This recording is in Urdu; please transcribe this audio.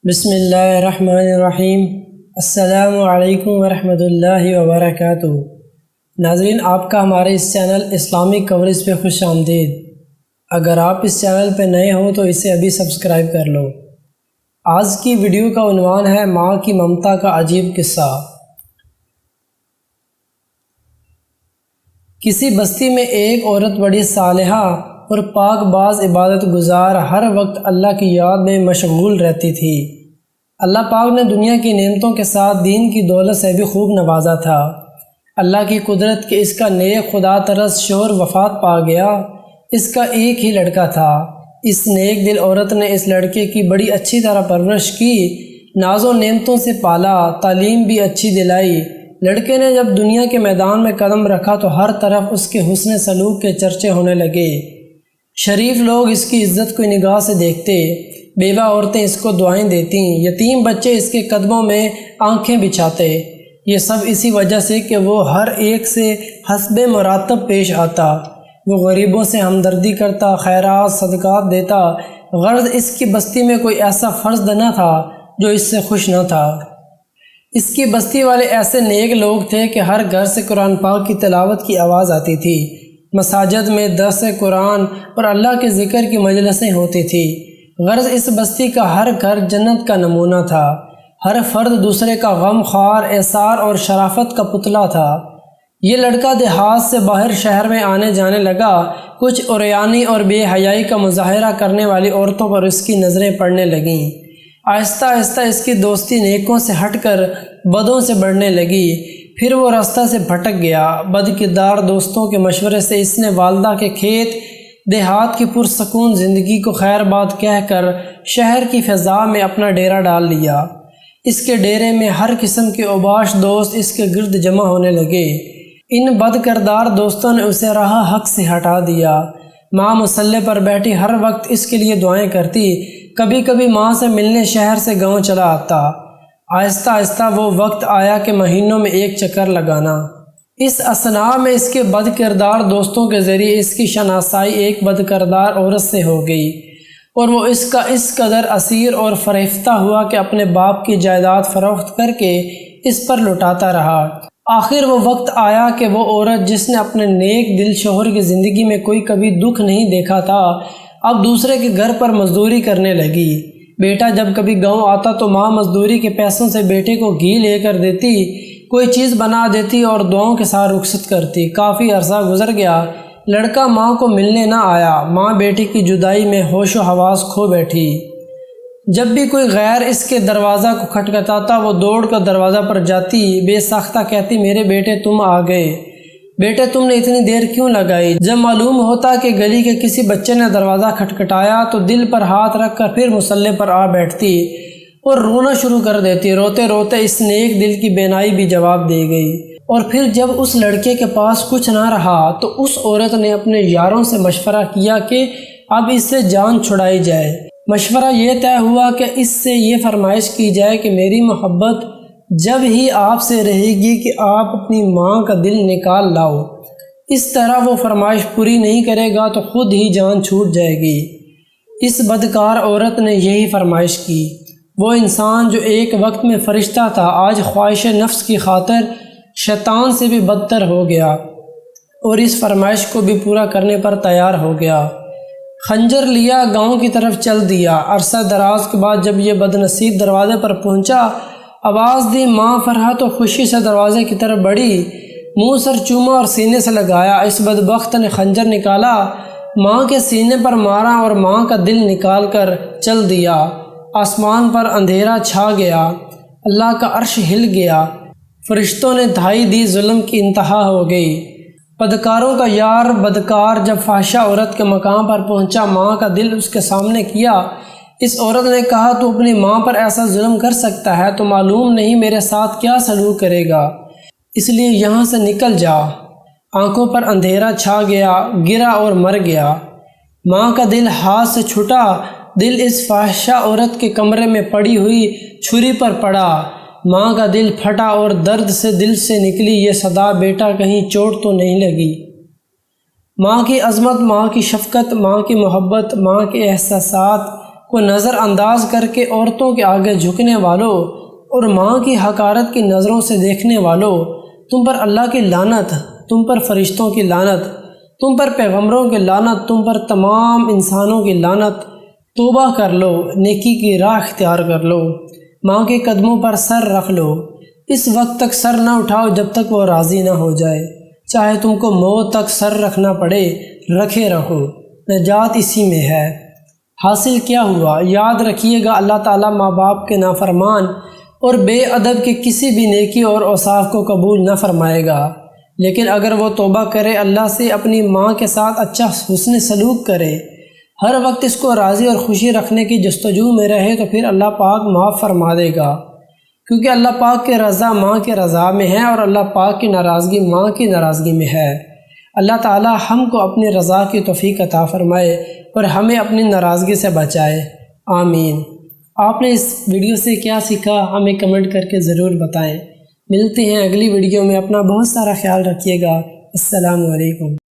بسم اللہ الرحمن الرحیم۔ السلام علیکم ورحمۃ اللہ وبرکاتہ۔ ناظرین، آپ کا ہمارے اس چینل اسلامک کوریج پہ خوش آمدید۔ اگر آپ اس چینل پہ نئے ہوں تو اسے ابھی سبسکرائب کر لو۔ آج کی ویڈیو کا عنوان ہے ماں کی ممتا کا عجیب قصہ۔ کسی بستی میں ایک عورت بڑی صالحہ اور پاک باز عبادت گزار ہر وقت اللہ کی یاد میں مشغول رہتی تھی۔ اللہ پاک نے دنیا کی نعمتوں کے ساتھ دین کی دولت سے بھی خوب نوازا تھا۔ اللہ کی قدرت کہ اس کا نیک خدا ترس شوہر وفات پا گیا۔ اس کا ایک ہی لڑکا تھا۔ اس نیک دل عورت نے اس لڑکے کی بڑی اچھی طرح پرورش کی، ناز و نعمتوں سے پالا، تعلیم بھی اچھی دلائی۔ لڑکے نے جب دنیا کے میدان میں قدم رکھا تو ہر طرف اس کے حسن سلوک کے چرچے ہونے لگے۔ شریف لوگ اس کی عزت کو نگاہ سے دیکھتے، بیوہ عورتیں اس کو دعائیں دیتیں، یتیم بچے اس کے قدموں میں آنکھیں بچھاتے۔ یہ سب اسی وجہ سے کہ وہ ہر ایک سے حسب مراتب پیش آتا۔ وہ غریبوں سے ہمدردی کرتا، خیرات صدقات دیتا۔ غرض اس کی بستی میں کوئی ایسا فرد نہ تھا جو اس سے خوش نہ تھا۔ اس کی بستی والے ایسے نیک لوگ تھے کہ ہر گھر سے قرآن پاک کی تلاوت کی آواز آتی تھی۔ مساجد میں درس قرآن اور اللہ کے ذکر کی مجلسیں ہوتی تھیں۔ غرض اس بستی کا ہر گھر جنت کا نمونہ تھا۔ ہر فرد دوسرے کا غم خوار، ایثار اور شرافت کا پتلا تھا۔ یہ لڑکا دیہات سے باہر شہر میں آنے جانے لگا۔ کچھ عریانی اور بے حیائی کا مظاہرہ کرنے والی عورتوں پر اس کی نظریں پڑنے لگیں۔ آہستہ آہستہ اس کی دوستی نیکوں سے ہٹ کر بدوں سے بڑھنے لگی۔ پھر وہ راستہ سے بھٹک گیا۔ بد کردار دوستوں کے مشورے سے اس نے والدہ کے کھیت دیہات کی پرسکون زندگی کو خیر بات کہہ کر شہر کی فضا میں اپنا ڈیرا ڈال لیا۔ اس کے ڈیرے میں ہر قسم کے اوباش دوست اس کے گرد جمع ہونے لگے۔ ان بد کردار دوستوں نے اسے راہ حق سے ہٹا دیا۔ ماں مصلی پر بیٹھی ہر وقت اس کے لیے دعائیں کرتی۔ کبھی کبھی ماں سے ملنے شہر سے گاؤں چلا آتا۔ آہستہ آہستہ وہ وقت آیا کہ مہینوں میں ایک چکر لگانا۔ اس اثناء میں اس کے بد کردار دوستوں کے ذریعے اس کی شناسائی ایک بد کردار عورت سے ہو گئی، اور وہ اس کا اس قدر اسیر اور فریفتہ ہوا کہ اپنے باپ کی جائیداد فروخت کر کے اس پر لٹاتا رہا۔ آخر وہ وقت آیا کہ وہ عورت جس نے اپنے نیک دل شوہر کی زندگی میں کوئی کبھی دکھ نہیں دیکھا تھا، اب دوسرے کے گھر پر مزدوری کرنے لگی۔ بیٹا جب کبھی گاؤں آتا تو ماں مزدوری کے پیسوں سے بیٹے کو گھی لے کر دیتی، کوئی چیز بنا دیتی اور دعاؤں کے ساتھ رخصت کرتی۔ کافی عرصہ گزر گیا، لڑکا ماں کو ملنے نہ آیا۔ ماں بیٹے کی جدائی میں ہوش و حواس کھو بیٹھی۔ جب بھی کوئی غیر اس کے دروازہ کو کھٹکھٹاتا وہ دوڑ کر دروازہ پر جاتی، بے ساختہ کہتی، میرے بیٹے تم آ گئے، بیٹے تم نے اتنی دیر کیوں لگائی؟ جب معلوم ہوتا کہ گلی کے کسی بچے نے دروازہ کھٹکھٹایا تو دل پر ہاتھ رکھ کر پھر مصلی پر آ بیٹھتی اور رونا شروع کر دیتی۔ روتے روتے اس نیک دل کی بینائی بھی جواب دے گئی۔ اور پھر جب اس لڑکے کے پاس کچھ نہ رہا تو اس عورت نے اپنے یاروں سے مشورہ کیا کہ اب اس سے جان چھڑائی جائے۔ مشورہ یہ طے ہوا کہ اس سے یہ فرمائش کی جائے کہ میری محبت جب ہی آپ سے رہے گی کہ آپ اپنی ماں کا دل نکال لاؤ۔ اس طرح وہ فرمائش پوری نہیں کرے گا تو خود ہی جان چھوٹ جائے گی۔ اس بدکار عورت نے یہی فرمائش کی۔ وہ انسان جو ایک وقت میں فرشتہ تھا آج خواہش نفس کی خاطر شیطان سے بھی بدتر ہو گیا اور اس فرمائش کو بھی پورا کرنے پر تیار ہو گیا۔ خنجر لیا، گاؤں کی طرف چل دیا۔ عرصہ دراز کے بعد جب یہ بد نصیب دروازے پر پہنچا، آواز دی، ماں فرحت و خوشی سے دروازے کی طرف بڑھی، منہ سر چوما اور سینے سے لگایا۔ اس بدبخت نے خنجر نکالا، ماں کے سینے پر مارا اور ماں کا دل نکال کر چل دیا۔ آسمان پر اندھیرا چھا گیا، اللہ کا عرش ہل گیا، فرشتوں نے دھائی دی، ظلم کی انتہا ہو گئی۔ بدکاروں کا یار بدکار جب فحشہ عورت کے مقام پر پہنچا، ماں کا دل اس کے سامنے کیا۔ اس عورت نے کہا، تو اپنی ماں پر ایسا ظلم کر سکتا ہے تو معلوم نہیں میرے ساتھ کیا سلوک کرے گا، اس لیے یہاں سے نکل جا۔ آنکھوں پر اندھیرا چھا گیا، گرا اور مر گیا۔ ماں کا دل ہاتھ سے چھوٹا، دل اس فحشہ عورت کے کمرے میں پڑی ہوئی چھری پر پڑا۔ ماں کا دل پھٹا اور درد سے دل سے نکلی یہ صدا، بیٹا کہیں چوٹ تو نہیں لگی؟ ماں کی عظمت، ماں کی شفقت، ماں کی محبت، ماں کے احساسات کو نظر انداز کر کے عورتوں کے آگے جھکنے والوں اور ماں کی حقارت کی نظروں سے دیکھنے والوں، تم پر اللہ کی لعنت، تم پر فرشتوں کی لعنت، تم پر پیغمبروں کی لعنت، تم پر تمام انسانوں کی لعنت۔ توبہ کر لو، نیکی کی راہ اختیار کر لو، ماں کے قدموں پر سر رکھ لو، اس وقت تک سر نہ اٹھاؤ جب تک وہ راضی نہ ہو جائے، چاہے تم کو موت تک سر رکھنا پڑے، رکھے رہو، نجات اسی میں ہے۔ حاصل کیا ہوا؟ یاد رکھیے گا اللہ تعالیٰ ماں باپ کے نافرمان اور بے ادب کے کسی بھی نیکی اور اوصاف کو قبول نہ فرمائے گا، لیکن اگر وہ توبہ کرے، اللہ سے اپنی ماں کے ساتھ اچھا حسن سلوک کرے، ہر وقت اس کو راضی اور خوشی رکھنے کی جستجو میں رہے، تو پھر اللہ پاک معاف فرما دے گا، کیونکہ اللہ پاک کی رضا ماں کے رضا میں ہے اور اللہ پاک کی ناراضگی ماں کی ناراضگی میں ہے۔ اللہ تعالی ہم کو اپنی رضا کی توفیق عطا فرمائے اور ہمیں اپنی ناراضگی سے بچائے، آمین۔ آپ نے اس ویڈیو سے کیا سیکھا ہمیں کمنٹ کر کے ضرور بتائیں۔ ملتے ہیں اگلی ویڈیو میں، اپنا بہت سارا خیال رکھیے گا۔ السلام علیکم۔